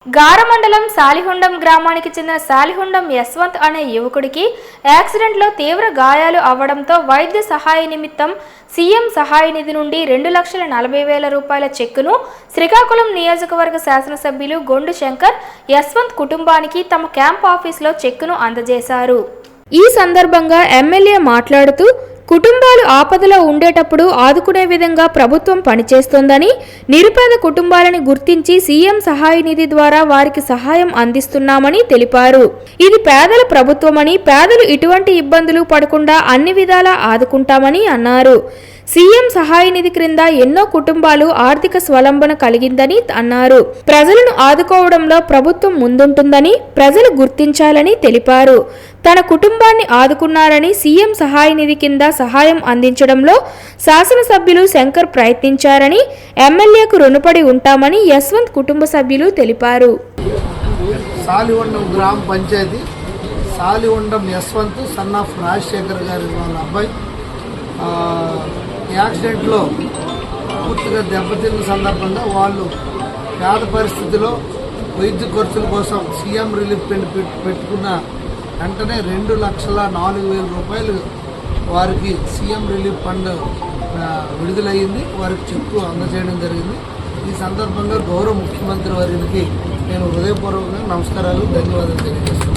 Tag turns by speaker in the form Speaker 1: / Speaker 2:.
Speaker 1: గారమండలం సాలిహుండం గ్రామానికి చెందిన సాలిహుండం యశ్వంత్ అనే యువకుడికి యాక్సిడెంట్లో తీవ్ర గాయాలు అవ్వడంతో వైద్య సహాయ నిమిత్తం సీఎం సహాయ నిధి నుండి 2,40,000 రూపాయల చెక్కును శ్రీకాకుళం నియోజకవర్గ శాసనసభ్యులు గొండు శంకర్ యశ్వంత్ కుటుంబానికి తమ క్యాంప్ ఆఫీసులో చెక్కును అందజేశారు. ఈ సందర్భంగా ఎమ్మెల్యే మాట్లాడుతూ కుటుంబాలు ఆపదలో ఉండేటప్పుడు ఆదుకునే విధంగా ప్రభుత్వం పనిచేస్తోందని, నిరుపేద కుటుంబాలని గుర్తించి సీఎం సహాయ నిధి ద్వారా వారికి సహాయం అందిస్తున్నామని తెలిపారు. ఇది పేదల ప్రభుత్వమని, పేదలు ఇటువంటి ఇబ్బందులు పడకుండా అన్ని విధాలా ఆదుకుంటామని అన్నారు. సీఎం సహాయ నిధి క్రింద ఎన్నో కుటుంబాలు ఆర్థిక స్వలంబన కలిగిందని అన్నారు. ప్రజలను ఆదుకోవడంలో ప్రభుత్వం ముందుంటుందని ప్రజలు గుర్తించాలని తెలిపారు. తన కుటుంబాన్ని ఆదుకున్నారని, సీఎం సహాయ నిధి కింద సహాయం అందించడంలో శాసనసభ్యులు శంకర్ ప్రయత్నించారని, ఎమ్మెల్యేకు రుణపడి ఉంటామని యశ్వంత్ కుటుంబ సభ్యులు తెలిపారు.
Speaker 2: సాలిహుండం గ్రామ పంచాయతీ సాలిహుండం యశ్వంత్ సన్ ఆఫ్ రాజశేఖర్ గారి వాళ్ళ అబ్బాయి యాక్సిడెంట్లో పూర్తిగా దెబ్బతిన్న సందర్భంగా వాళ్ళు పేద పరిస్థితిలో వైద్య ఖర్చుల కోసం సీఎం రిలీఫ్ ఫండ్ పెట్టుకున్న వెంటనే 2,04,000 రూపాయలు వారికి సీఎం రిలీఫ్ ఫండ్ విడుదలయ్యింది. వారికి చెక్కు అందజేయడం జరిగింది. ఈ సందర్భంగా గౌరవ ముఖ్యమంత్రి వారికి నేను హృదయపూర్వకంగా నమస్కారాలు, ధన్యవాదాలు తెలియజేస్తున్నాను.